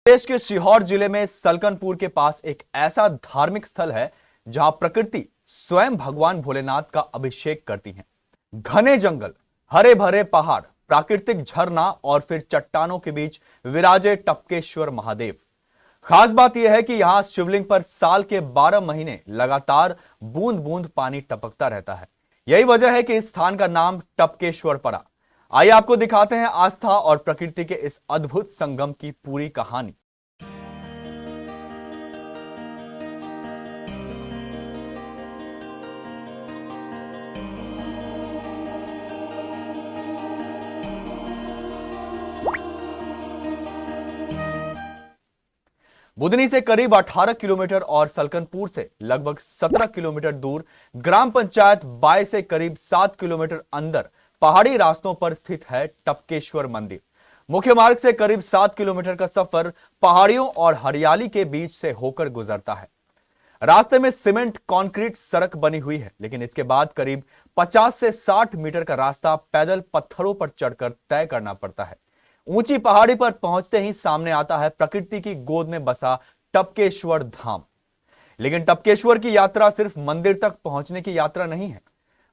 देश के सीहोर जिले में सलकनपुर के पास एक ऐसा धार्मिक स्थल है जहां प्रकृति स्वयं भगवान भोलेनाथ का अभिषेक करती है। घने जंगल, हरे भरे पहाड़, प्राकृतिक झरना और फिर चट्टानों के बीच विराजे टपकेश्वर महादेव। खास बात यह है कि यहां शिवलिंग पर साल के 12 महीने लगातार बूंद बूंद पानी टपकता रहता है। यही वजह है कि इस स्थान का नाम टपकेश्वर पड़ा। आइए आपको दिखाते हैं आस्था और प्रकृति के इस अद्भुत संगम की पूरी कहानी। बुधनी से करीब 18 किलोमीटर और सलकनपुर से लगभग 17 किलोमीटर दूर, ग्राम पंचायत बाय से करीब 7 किलोमीटर अंदर पहाड़ी रास्तों पर स्थित है टपकेश्वर मंदिर। मुख्य मार्ग से करीब 7 किलोमीटर का सफर पहाड़ियों और हरियाली के बीच से होकर गुजरता है। रास्ते में सीमेंट कंक्रीट सड़क बनी हुई है, लेकिन इसके बाद करीब 50 से 60 मीटर का रास्ता पैदल पत्थरों पर चढ़कर तय करना पड़ता है। ऊंची पहाड़ी पर पहुंचते ही सामने आता है प्रकृति की गोद में बसा टपकेश्वर धाम। लेकिन टपकेश्वर की यात्रा सिर्फ मंदिर तक पहुंचने की यात्रा नहीं है।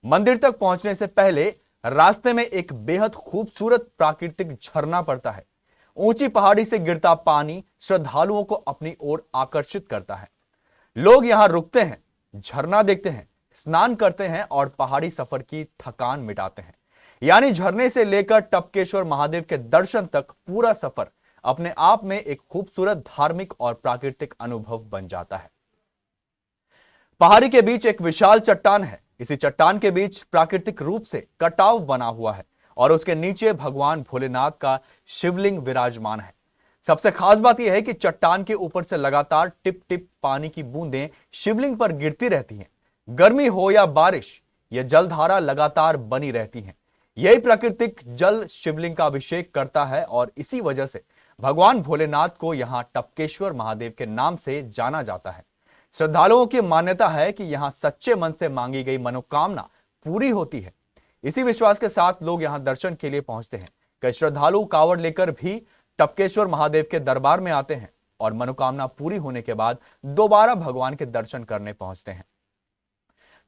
मंदिर तक पहुंचने से पहले रास्ते में एक बेहद खूबसूरत प्राकृतिक झरना पड़ता है। ऊंची पहाड़ी से गिरता पानी श्रद्धालुओं को अपनी ओर आकर्षित करता है। लोग यहां रुकते हैं, झरना देखते हैं, स्नान करते हैं और पहाड़ी सफर की थकान मिटाते हैं। यानी झरने से लेकर टपकेश्वर महादेव के दर्शन तक पूरा सफर अपने आप में एक खूबसूरत धार्मिक और प्राकृतिक अनुभव बन जाता है। पहाड़ी के बीच एक विशाल चट्टान है। इसी चट्टान के बीच प्राकृतिक रूप से कटाव बना हुआ है और उसके नीचे भगवान भोलेनाथ का शिवलिंग विराजमान है। सबसे खास बात यह है कि चट्टान के ऊपर से लगातार टिप टिप पानी की बूंदें शिवलिंग पर गिरती रहती हैं। गर्मी हो या बारिश, यह जलधारा लगातार बनी रहती है। यही प्राकृतिक जल शिवलिंग का अभिषेक करता है और इसी वजह से भगवान भोलेनाथ को यहां टपकेश्वर महादेव के नाम से जाना जाता है। श्रद्धालुओं की मान्यता है कि यहां सच्चे मन से मांगी गई मनोकामना पूरी होती है। इसी विश्वास के साथ लोग यहां दर्शन के लिए पहुंचते हैं। कई श्रद्धालु कांवड़ लेकर भी टपकेश्वर महादेव के दरबार में आते हैं और मनोकामना पूरी होने के बाद दोबारा भगवान के दर्शन करने पहुंचते हैं।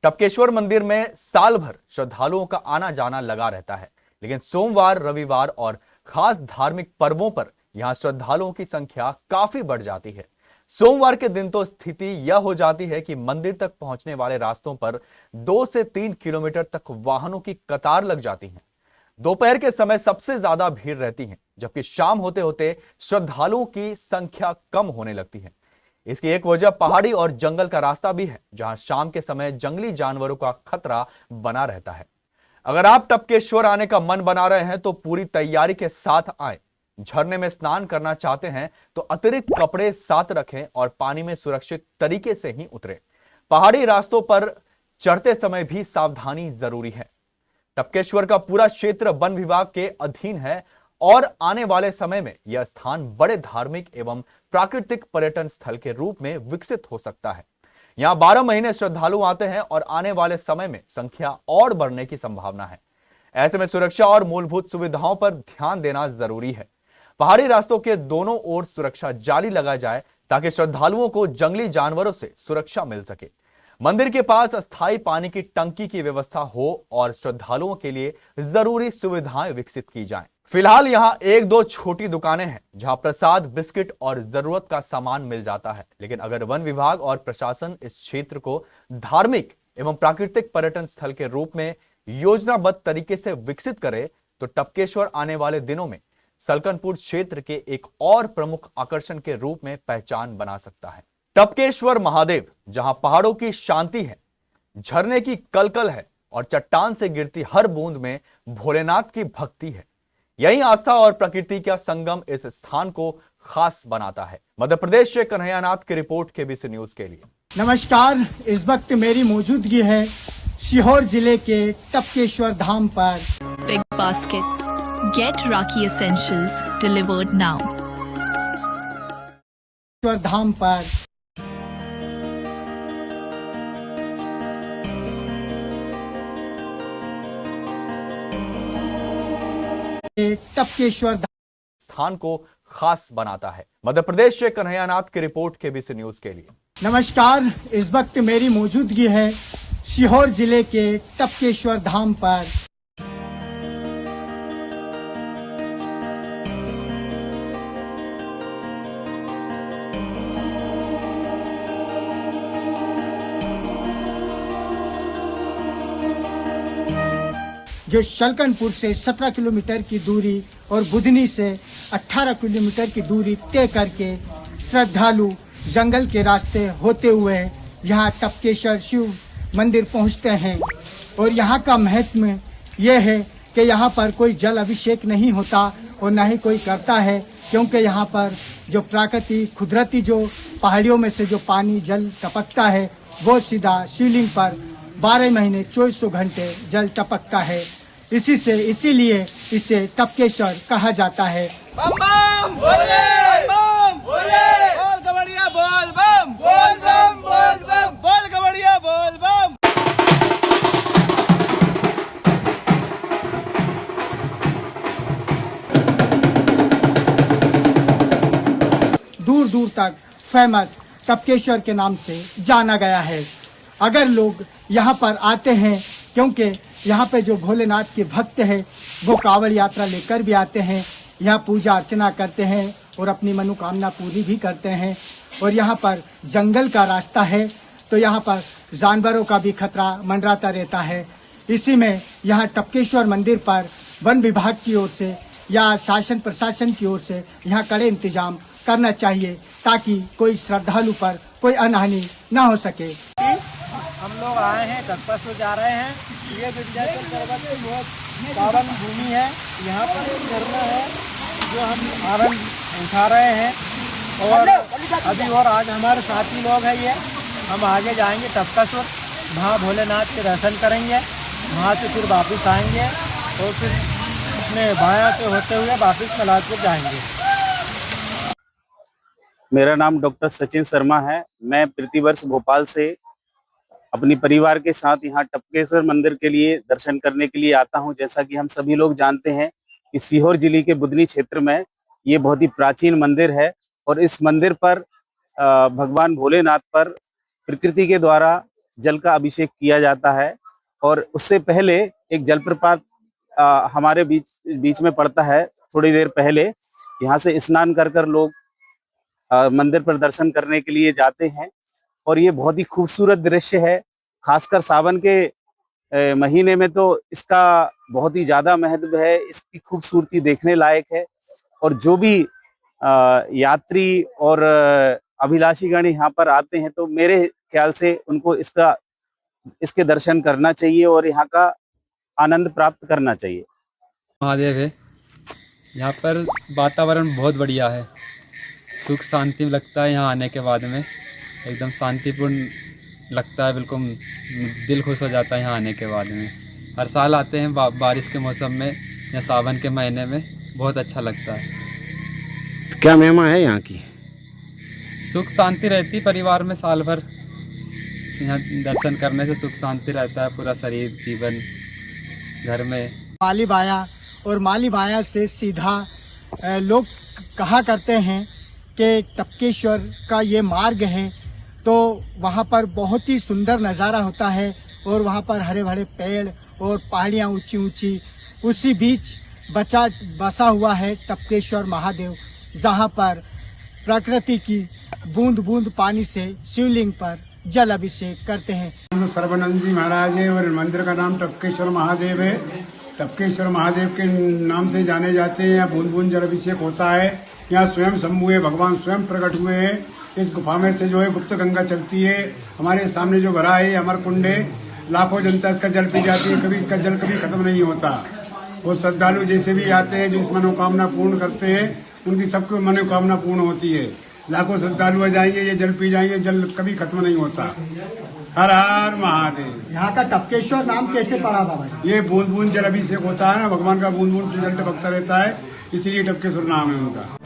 टपकेश्वर मंदिर में साल भर श्रद्धालुओं का आना जाना लगा रहता है, लेकिन सोमवार, रविवार और खास धार्मिक पर्वों पर यहां श्रद्धालुओं की संख्या काफी बढ़ जाती है। सोमवार के दिन तो स्थिति यह हो जाती है कि मंदिर तक पहुंचने वाले रास्तों पर 2 से 3 किलोमीटर तक वाहनों की कतार लग जाती है। दोपहर के समय सबसे ज्यादा भीड़ रहती है, जबकि शाम होते होते श्रद्धालुओं की संख्या कम होने लगती है। इसकी एक वजह पहाड़ी और जंगल का रास्ता भी है, जहां शाम के समय जंगली जानवरों का खतरा बना रहता है। अगर आप टपकेश्वर आने का मन बना रहे हैं तो पूरी तैयारी के साथ आए। झरने में स्नान करना चाहते हैं तो अतिरिक्त कपड़े साथ रखें और पानी में सुरक्षित तरीके से ही उतरें। पहाड़ी रास्तों पर चढ़ते समय भी सावधानी जरूरी है। टपकेश्वर का पूरा क्षेत्र वन विभाग के अधीन है और आने वाले समय में यह स्थान बड़े धार्मिक एवं प्राकृतिक पर्यटन स्थल के रूप में विकसित हो सकता है। यहां 12 महीने श्रद्धालु आते हैं और आने वाले समय में संख्या और बढ़ने की संभावना है। ऐसे में सुरक्षा और मूलभूत सुविधाओं पर ध्यान देना जरूरी है। पहाड़ी रास्तों के दोनों ओर सुरक्षा जाली लगाया जाए ताकि श्रद्धालुओं को जंगली जानवरों से सुरक्षा मिल सके। मंदिर के पास अस्थायी पानी की टंकी की व्यवस्था हो और श्रद्धालुओं के लिए जरूरी सुविधाएं विकसित की जाएं। फिलहाल यहां 1-2 छोटी दुकानें हैं जहां प्रसाद, बिस्किट और जरूरत का सामान मिल जाता है। लेकिन अगर वन विभाग और प्रशासन इस क्षेत्र को धार्मिक एवं प्राकृतिक पर्यटन स्थल के रूप में योजनाबद्ध तरीके से विकसित करे तो टपकेश्वर आने वाले दिनों में सलकनपुर क्षेत्र के एक और प्रमुख आकर्षण के रूप में पहचान बना सकता है। टपकेश्वर महादेव, जहां पहाड़ों की शांति है, झरने की कलकल है और चट्टान से गिरती हर बूंद में भोलेनाथ की भक्ति है। यही आस्था और प्रकृति का संगम इस स्थान को खास बनाता है। मध्य प्रदेश से कन्हैयानाथ की रिपोर्ट केबीसी न्यूज के लिए। नमस्कार, इस वक्त मेरी मौजूदगी है सीहोर जिले के टपकेश्वर धाम पर। Big basket. Get Rakhi Essentials delivered now. धाम पर टपकेश्वर स्थान को खास बनाता है। मध्य प्रदेश से कन्हैयानाथ की रिपोर्ट केबीसी न्यूज के लिए। नमस्कार, इस वक्त मेरी मौजूदगी है सीहोर जिले के टपकेश्वर धाम पर। जो शलकनपुर से 17 किलोमीटर की दूरी और बुधनी से 18 किलोमीटर की दूरी तय करके श्रद्धालु जंगल के रास्ते होते हुए यहाँ टपकेश्वर शिव मंदिर पहुँचते हैं। और यहाँ का महत्व ये है कि यहाँ पर कोई जल अभिषेक नहीं होता और न ही कोई करता है, क्योंकि यहाँ पर जो प्राकृतिक कुदरती जो पहाड़ियों में से जो पानी जल टपकता है वो सीधा शिवलिंग पर 12 महीने 2400 घंटे जल टपकता है। इसीलिए इसे टपकेश्वर कहा जाता है। बम बम बोले, बम बोले, बोल गवड़िया बोल बम, बोल बम बोल बम, बोल गवड़िया बोल बम। दूर दूर तक फेमस टपकेश्वर के नाम से जाना गया है। अगर लोग यहाँ पर आते हैं, क्योंकि यहाँ पे जो भोलेनाथ के भक्त हैं वो कांवड़ यात्रा लेकर भी आते हैं, यहाँ पूजा अर्चना करते हैं और अपनी मनोकामना पूरी भी करते हैं। और यहाँ पर जंगल का रास्ता है तो यहाँ पर जानवरों का भी खतरा मंडराता रहता है। इसी में यहाँ टपकेश्वर मंदिर पर वन विभाग की ओर से या शासन प्रशासन की ओर से यहाँ कड़े इंतजाम करना चाहिए ताकि कोई श्रद्धालु पर कोई अनहानि न हो सके। हम लोग आए हैं, टपकेश्वर जा रहे हैं। ये विंध्याचल पर्वत की बहुत पावन भूमि है। यहाँ पर एक झरना है जो हम आनंद उठा रहे हैं। और अभी और आज हमारे साथी लोग हैं, ये हम आगे जाएंगे टपकेश्वर, वहाँ भोलेनाथ के दर्शन करेंगे, वहाँ से फिर वापस आएंगे और फिर अपने भाया से होते हुए वापस मलाजपुर जाएंगे। मेरा नाम डॉक्टर सचिन शर्मा है। मैं प्रतिवर्ष भोपाल से अपनी परिवार के साथ यहाँ टपकेश्वर मंदिर के लिए दर्शन करने के लिए आता हूँ। जैसा कि हम सभी लोग जानते हैं कि सीहोर जिले के बुधनी क्षेत्र में ये बहुत ही प्राचीन मंदिर है और इस मंदिर पर भगवान भोलेनाथ पर प्रकृति के द्वारा जल का अभिषेक किया जाता है। और उससे पहले एक जलप्रपात हमारे बीच में पड़ता है। थोड़ी देर पहले यहाँ से स्नान कर लोग मंदिर पर दर्शन करने के लिए जाते हैं और ये बहुत ही खूबसूरत दृश्य है। खासकर सावन के महीने में तो इसका बहुत ही ज्यादा महत्व है। इसकी खूबसूरती देखने लायक है और जो भी यात्री और अभिलाषीगण यहाँ पर आते हैं तो मेरे ख्याल से उनको इसके दर्शन करना चाहिए और यहाँ का आनंद प्राप्त करना चाहिए। महादेव है, यहाँ पर वातावरण बहुत बढ़िया है, सुख शांति लगता है। यहाँ आने के बाद में एकदम शांतिपूर्ण लगता है, बिल्कुल दिल खुश हो जाता है यहाँ आने के बाद में। हर साल आते हैं बारिश के मौसम में या सावन के महीने में, बहुत अच्छा लगता है। क्या महिमा है यहाँ की? सुख शांति रहती परिवार में, साल भर यहाँ दर्शन करने से सुख शांति रहता है, पूरा शरीर जीवन घर में। माली बाया और माली बाया से सीधा लोग कहा करते हैं कि टपकेश्वर का ये मार्ग है तो वहाँ पर बहुत ही सुंदर नज़ारा होता है और वहाँ पर हरे भरे पेड़ और पहाड़ियाँ ऊंची ऊंची, उसी बीच बसा हुआ है टपकेश्वर महादेव, जहाँ पर प्रकृति की बूंद बूंद पानी से शिवलिंग पर जल अभिषेक करते हैं। सर्वानंद जी महाराज है और मंदिर का नाम टपकेश्वर महादेव है। टपकेश्वर महादेव के नाम से जाने जाते हैं। यहाँ बूंद बूंद जल अभिषेक होता है। यहाँ स्वयं शंभु है, भगवान स्वयं प्रकट हुए हैं। इस गुफा में से जो है गुप्त गंगा चलती है। हमारे सामने जो भरा है अमर कुंड है, लाखों जनता इसका जल पी जाती है, कभी इसका जल कभी खत्म नहीं होता। वो श्रद्धालु जैसे भी आते हैं, जो इस मनोकामना पूर्ण करते हैं, उनकी सबकी मनोकामना पूर्ण होती है। लाखों श्रद्धालु आ जाएंगे, ये जल पी जाएंगे, जल कभी खत्म नहीं होता। हर हर महादेव। यहाँ का टपकेश्वर नाम कैसे पड़ा बाबा? ये बूंद बूंद जल अभिषेक होता है ना, भगवान का बूंद बूंद जल टपकता रहता है, इसीलिए टपकेश्वर नाम है उनका।